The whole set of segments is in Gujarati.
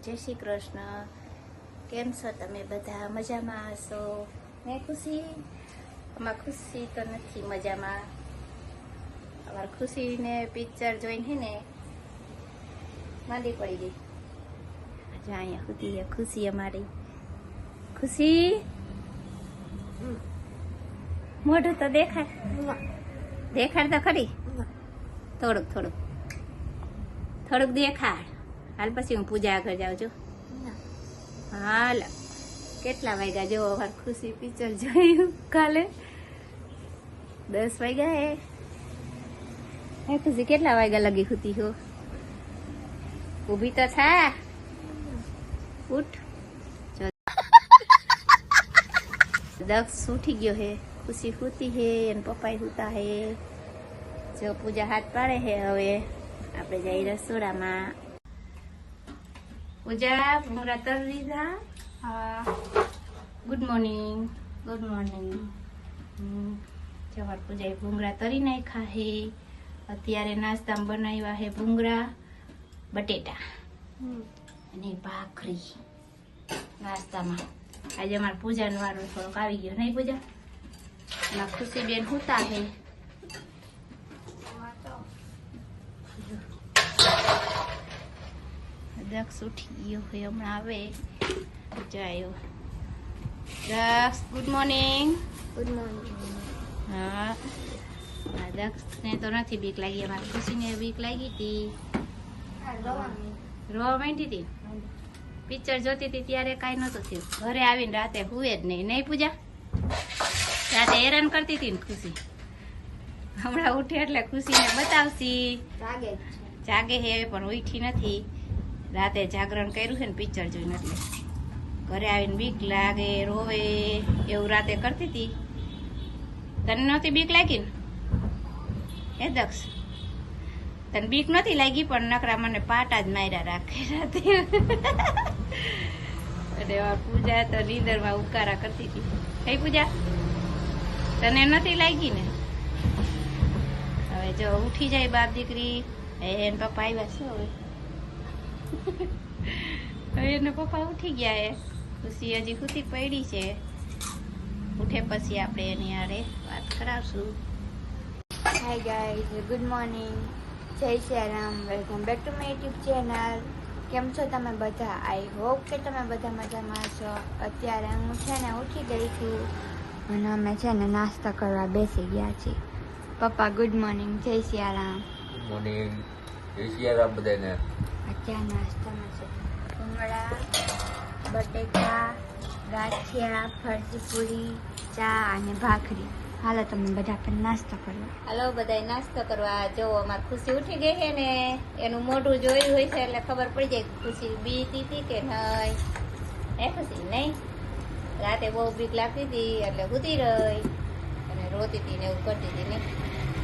જય શ્રી કૃષ્ણ. કેમ છો તમે બધા? મજામાં હશો ને? ખુશી અમાર ખુશી તો નથી મજામાં. અમાર ખુશીને પિક્ચર જોઈને હે ને માંદી પડી ગઈ. આજે અહીંયા સુધી છે ખુશી અમારી. ખુશી મોઢું તો દેખાય, દેખાડ તો ખરી. થોડુંક થોડુંક થોડુંક દેખાડ. હાલ પછી હું પૂજા આગળ જાઉં છું. હાલ કેટલા વાગ્યા જેવો વાર ખુશી પિક્ચર જોયું કાલે 10 વાગ્યા હે ખુશી કેટલા વાગ્યા લગી હતી હો? ઊભી તો થા, ઉઠ. દક્ષ ઉઠી ગયો હે, ખુશી સૂતી હે અને પપ્પા સૂતા હે. જો પૂજા હાથ પાડે હે. હવે આપણે જઈ રસોડામાં. પૂજા ભૂંગળા તરી દીધા. હા, ગુડ મોર્નિંગ. Good morning. સવાર પૂજાએ ભૂંગળા તરી નાખ્યા હે. અત્યારે નાસ્તામાં બનાવ્યા હે ભૂંગળા બટેટા અને ભાખરી નાસ્તામાં. આજે અમારે પૂજાનો વારો થોડોક આવી ગયો નહીં પૂજા? એમાં ખુશી બેન સૂતા હે. દક્ષ ઉઠી ગયો હોય, હમણાં આવે જાયો. દક્ષ ગુડ મોર્નિંગ. Good morning. હા, દક્ષને તો નથી બીક લાગી, અમારી ખુશીને બીક લાગી હતી. રોવા માંડી હતી. પિક્ચર જોતી હતી ત્યારે કાંઈ નહોતું થયું. ઘરે આવીને રાતે હુએ જ નહીં. નહીં પૂજા? રાતે હેરાન કરતી હતી ને ખુશી. હમણાં ઉઠે એટલે ખુશીને બતાવશી. જાગે હે પણ ઉઠી નથી. રાતે જાગરણ કર્યું છે ને પિક્ચર જોઈને, એટલે ઘરે આવીને બીક લાગે, રોવે એવું રાતે કરતી હતી. તને નહોતી બીક લાગી ને? એ દક્ષ તને બીક નથી લાગી, પણ નકરા મને પાટા જ માર્યા રાખે રાતે. અને પૂજા તો નીંદરમાં ઉકારા કરતી હતી. કઈ પૂજા તને નથી લાગી ને? હવે જો ઉઠી જાય બાપ દીકરી. એને પપ્પા આવ્યા છે. હવે એના પપ્પા ઉઠી ગયા હે. ખુશી હજી સૂતી પડી છે. ઉઠે પછી આપણે એની હારે વાત કરાવશું. હાય ગાઈઝ, ગુડ મોર્નિંગ, જય Shri Ram, welcome back to my YouTube channel. કેમ છો તમે બધા? આઈ હોપ કે તમે બધા મજામાં છો. અત્યારે હું છે ને ઉઠી ગઈ છું અને અમે છે ને નાસ્તા કરવા બેસી ગયા છીએ. પપ્પા ગુડ મોર્નિંગ, જય શ્રી રામ. ગુડ મોર્નિંગ, જય શ્રી રામ બધાને. અત્યારે નાસ્તામાં છે ભૂંગળા બટેકા, ગાંઠિયા, ફરસી પૂરી, ચા અને ભાખરી. હાલો તમે બધા પણ નાસ્તો કરવા. હાલો બધા નાસ્તો કરવા. જો અમારી ખુશી ઉઠી ગઈ છે ને, એનું મોઢું જોયું હોય છે એટલે ખબર પડી જાય ખુશી બીતી હતી કે નહીં. હે ખુશી? નહીં, રાતે બહુ બીક લાગતી હતી એટલે સૂતી રહી અને રોતી હતી ને એવું કરતી હતી. નહીં,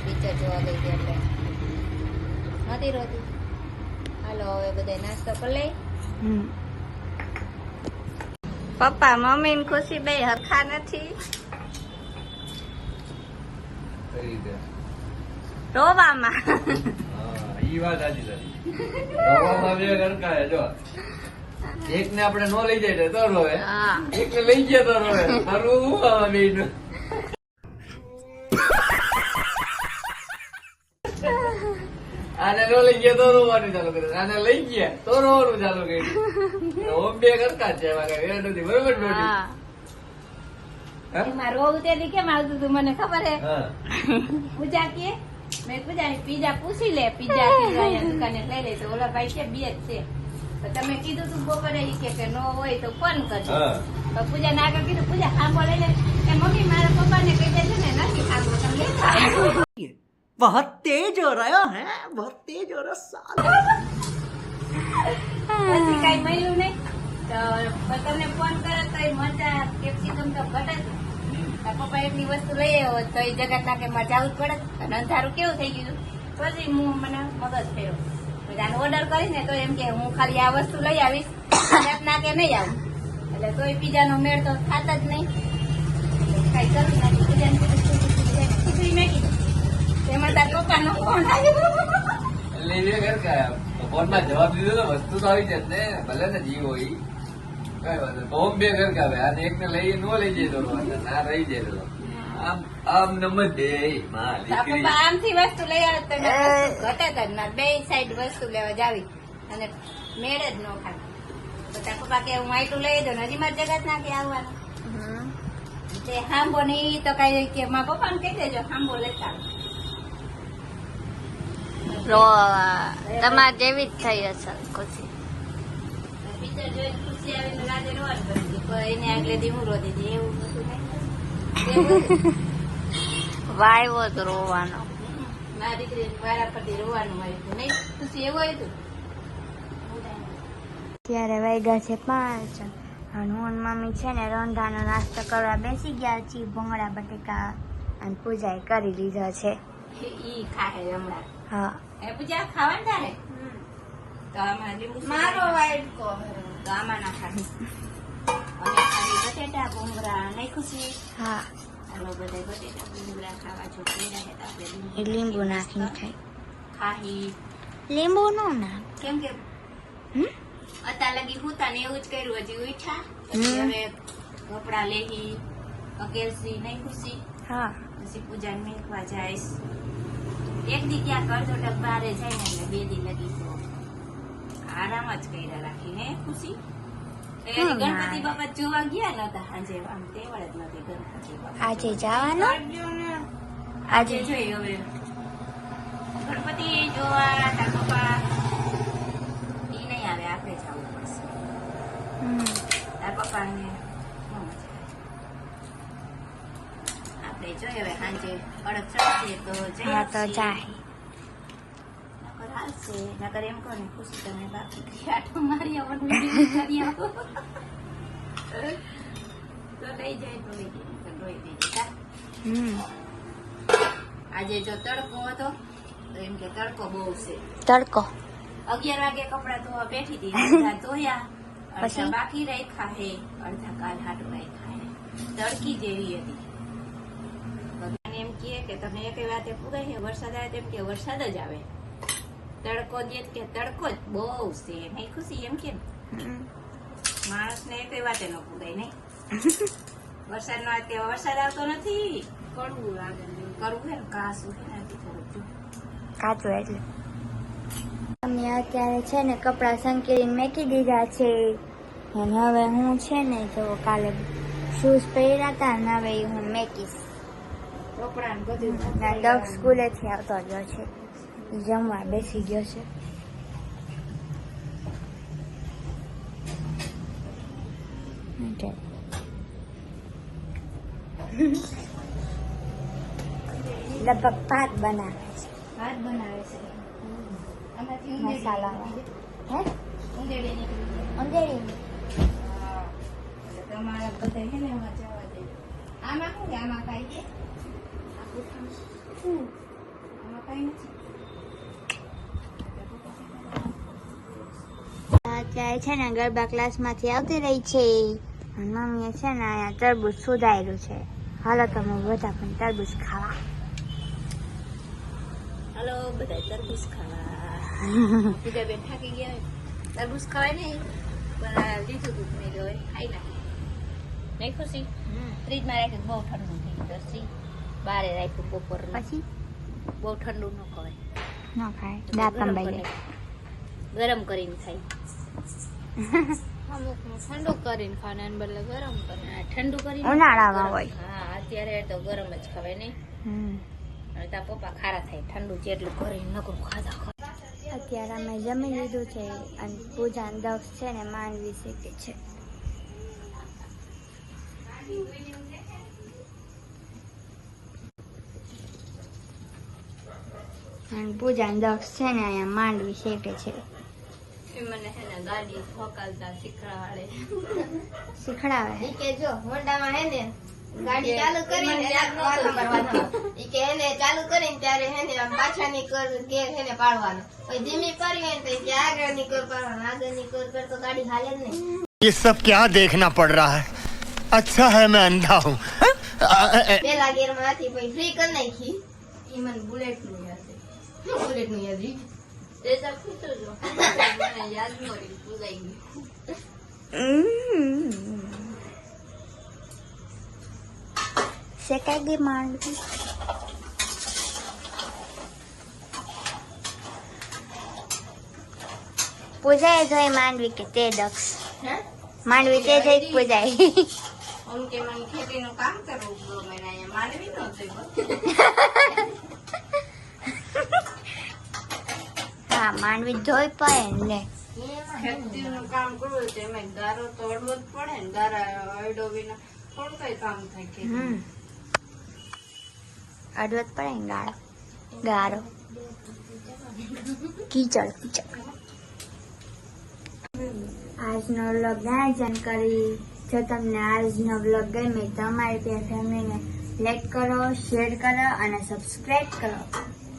પિક્ચર જોવા ગઈ હતી એટલે નથી રોતી. હાલો હવે બધા નાસ્તો કરી લઈ. પપ્પા મમ્મી ને ખુશી બે હરખા નથી. રોવામાં ઈ વાત સાચી તારી. રોવામાં બે ગરકા હે. જો એક ને આપણે નો લઈ જાય તો રોવે, એક ને લઈ ગયા તો રોવે. તારું હું આવા બેયનું. આને નો લઈ ગયા તો રોવાનું ચાલુ કરે, આને લઈ ગયા તો રોવાનું ચાલુ કર્યું. ઓમ બે ગરકા છે એમાં કઈ વેર નથી. બરોબર ને? એમાં રોવું તેથી કેમ આવતું હતું મને ખબર હે. પૂજા કે મેં પૂજા પીઝા પૂછી લે, પીઝા દુકાને લઈ લે. તો ઓલા ભાઈ કે બે જ છે. તો તમે કીધું તું બપોરે ઈ કે નો હોય તો ફોન કરજો. તો પૂજા ના આગળ કીધું પૂજા ખાંભો લઈ લે. કે મમ્મી મારા પપ્પા ને કહી દેજો ને નથી ખાંભો, તમે લેતા बहुत तेज हो रहा है, बहुत तेज हो रहा साला. પછી કઈ મળ્યું નહીં. તો તમને ફોન કર્યો તો મરચા કેપ્સિકમ તો ઘટે જ. પપ્પા એટલી વસ્તુ લઈ આવ્યો તો એ જગત ના કે મારે જવું જ પડે. અને અંધારું કેવું થઈ ગયું પછી હું મને મગજ ફેરો. આને ઓર્ડર કરીને તો એમ કે હું ખાલી આ વસ્તુ લઈ આવીશ, ના કે નહીં આવું. એટલે તોય પીઝાનો મેળ તો ખાતા જ નહીં. કઈ કરું નથી. પીઝાની ખીચડી મેકી એમાં તાર પપ્પાનો ફોન આવ્યો. એટલે એ ઘર કા ફોનમાં જવાબ દીધો તો વસ્તુ તો આવી જાય ને, ભલે ને જીવ હોય ઈ. કઈ વાત નહીં. તો બે ઘર કે આવે આને એકને લઈ ન લઈ જાય તો ના રહી જાય તો આમ આમ નંબર બે માં દીકરી પપ્પા આમથી વસ્તુ લઈ આવે તો વસ્તુ ઘટે જ ના, બે સાઈડ વસ્તુ લેવા જાવી અને મેળ જ ન ખાય. તો તાર પપ્પા કે હું આટલું લઈ દઉં, હજી મારી જગત ના કે આવવાનું તે હાંભો ને ઈ તો કઈ કે મારા પપ્પા ને કહી દેજો હાંભો લેતા આવે. તમારે જેવી જ થઈ હશે ખુશી. પિક્ચર જોઈને ખુશી આવીને રાતે રોવાનું કરી દીધી, પણ એને આગલે દી હું રોતી હતી એવું બધું નહીં. વાયવો તો રોવાનો. મારી દીકરી વારા પરથી રોવાનું મારી હતું નહીં ખુશી એવું હતું. ત્યારે વાગ્યા છે 5 અને હું અને મમ્મી છે ને રોંઢાનો નાસ્તો કરવા બેસી ગયા છીએ. ભૂંગળા બટેકા અને પૂજાએ કરી લીધો છે. ઈ ખાહે હમણાં. હા એ પૂજા ખાવાનું તારે તો આમાં લીંબુ મારો વાઈટ કો તો આમાં ના ખાય. અમે ખાલી બટેટા ભૂંગળા નહીં ખુશી. હા હાલો બધા બટેટા ભૂંગળા ખાવા જો પેડા છે તો આપણે એ લીંબુ નાખીને ખાય. ખાહી લીંબુ નો ના કેમ કે અત્યાર લગી હુતા ને એવું જ કર્યું. હજી ઉઠા પછી હવે કપડા લેહી અકેલસી નહીં ખુશી. હા પછી પૂજાને મેકવા જઈશ. એક દી ક્યાંક અડધો ટક બારે જાય ને એટલે 2 દી લગી તો આરામ જ કર્યા રાખીને ખુશી. એટલે ગણપતિ બાપા જોવા ગયા નતા આજે, આમ તેવડ જ નથી ગણપતિ બાપા. આજે જવાનું આજે જોઈએ હવે ગણપતિ જોવા તાર પપ્પા ઈ નહીં આવે, આપણે જવું પડશે. તાર પપ્પાને ન મજા આવે. આપણે જોઈએ હવે સાંજે અડગ ચડશે તો જઈએ. હા તો જાય. નકર હાલશે, નકર એમ કહો ને ખુશી તમે બાકી આટો મારી આવવાનું કરી આવો તો લઈ જાય તો લઈ જાય, નકર રોઈ દેજે. આજે જો તડકો હતો તો એમ કે તડકો બહુ છે. તડકો 11 વાગે કપડા ધોવા બેઠી હતી, અડધા ધોયા અડધા પછી? બાકી રાખ્યા હે, અડધા કાલ હાટું રાખ્યા હે. તડકી જેવી હતી. ભગવાન એમ કહે કે તમે એક વાતે પૂરાય છે, વરસાદ આવે તેમ કે વરસાદ જ આવે. તડકો દે કે તડકો જ બહુ છે નહીં ખુશી એમ કે માણસ ને એક વાતે ન પૂરાય નહીં. વરસાદ નો અત્યારે વરસાદ આવતો નથી, કડવું લાગે કરવું છે ને કાસું છે ને થોડું કાચું એટલે અમે અત્યારે છે ને કપડા સંકેલીને મેકી દીધા છે. અને હવે હું છે ને જો કાલે શૂઝ પહેર્યા હતા ને હવે ઈ હું મેકીશ. કપડા ને બધું દક્ષ સ્કૂલેથી આવતો રહ્યો છે, ઈ જમવા બેસી ગયો છે. Okay. લગભગ ભાત બનાવે છે, ભાત બનાવે છે. આમાંથી મસાલાવાળો. હે ઊંધેડી નીકળી જાય. અંધેરી હા. એટલે તમારા બધા છે ને એમાં જવા દે. આમાં શું છે? આમાં કાંઈ છે? આમાં કાંઈ નથી. અત્યારે છે ને ગરબા ક્લાસમાંથી આવતી રહી છે અને મમ્મીએ છે ને અહીંયા તરબૂચ સુધાર્યું છે. હાલો તમે બધા પણ તરબૂચ ખાવા. હાલો બધા તરબૂચ ખાવા. બીજા બેન થાકી ગયા હોય. તરબૂચ ખવાય નહીં પણ આ લીધું દૂધ નહીં લો ખાઈ નાખી નહીં ખુશી. ફ્રીજમાં રાખ્યું બહુ ઠંડુ થઈ ગયું પછી બારે રાખ્યું બપોર પછી બહુ ઠંડુ ન ખવાય, ન ખાય દાંત અંબાઈ ગરમ કરીને ખાય. અમુક ઠંડુ કરીને ખાવાના બદલે ગરમ કરીને ઠંડુ કરીને ઉનાળામાં હોય. હા અત્યારે તો ગરમ જ ખવાય નહીં. અને તાર પપ્પા ખારા થાય ઠંડુ જેટલું કરીને નકરું ખાધા. અત્યારે અમે જમી લીધું છે અને પૂજા દક્ષ છે ને માંડવી શીખે છે. અને પૂજા દક્ષ છે ને અહીંયા માંડવી શેકે છે. મને હે ને ગાડી ઠોકાવતા શીખવાડે. શીખડાવે ઈ કે જો હોન્ડામાં હે ને ગાડી ચાલુ કરીને ઈ કે એને ચાલુ કરીને ત્યારે હે ને આમ પાછળની કર કે હે ને પાડવાનો, પછી ધીમી કરી હોય ને તો ઈ કે આગળની કર પાડવાનો, આગળની કર તો ગાડી હાલે જ નહીં. ये सब क्या देखना पड़ रहा है? अच्छा है मैं अंधा हूँ. પેલા ગેરમાં હતી પછી ફ્રી કરી નાખી. ઈ મને બુલેટ નું યાદ છે. બુલેટ નું યાદ રહી. તે તો ખીચું જો મને યાદ ન રહી ભૂલાઈ ગયું શેકાઈ ગઈ માંડવી. પૂજાય જોઈ માંડવી કે તે દક્ષ હે માંડવી તે જઈ પૂજાય. ઓમ કે મને ખેતીનું કામ કરવું ગમે ને અહીંયા માંડવી નહોતી હા માંડવી જોઈ પડે ને. ખેતીનું કામ કરવું તો એમાં ગારો તો અડવો જ પડે ને ગારા અડો વિના થોડું કઈ કામ થાય કે અડવો જ પડે ને ગાળો ગારો કીચડ કીચડ. આજનો વ્લોગ જાણ કરી. જો તમને આજનો વ્લોગ ગમે તો અમારી ત્યાં ફેમિલીને લાઈક કરો, શેર કરો અને સબસ્ક્રાઈબ કરો.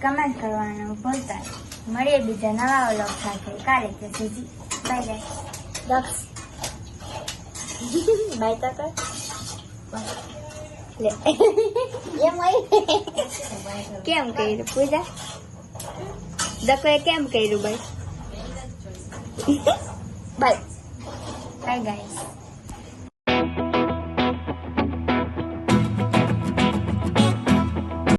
કમેન્ટ કરવાનું ભૂલતા નહીં. મળીએ બીજા નવા વ્લોગ સાથે કાલે. ત્યાં સુધી બાય બાય. દક્ષ બાય તો કર લે. એમ કેમ કર્યું પૂજા? દકોએ કેમ કર્યું ભાઈ? Bye bye guys.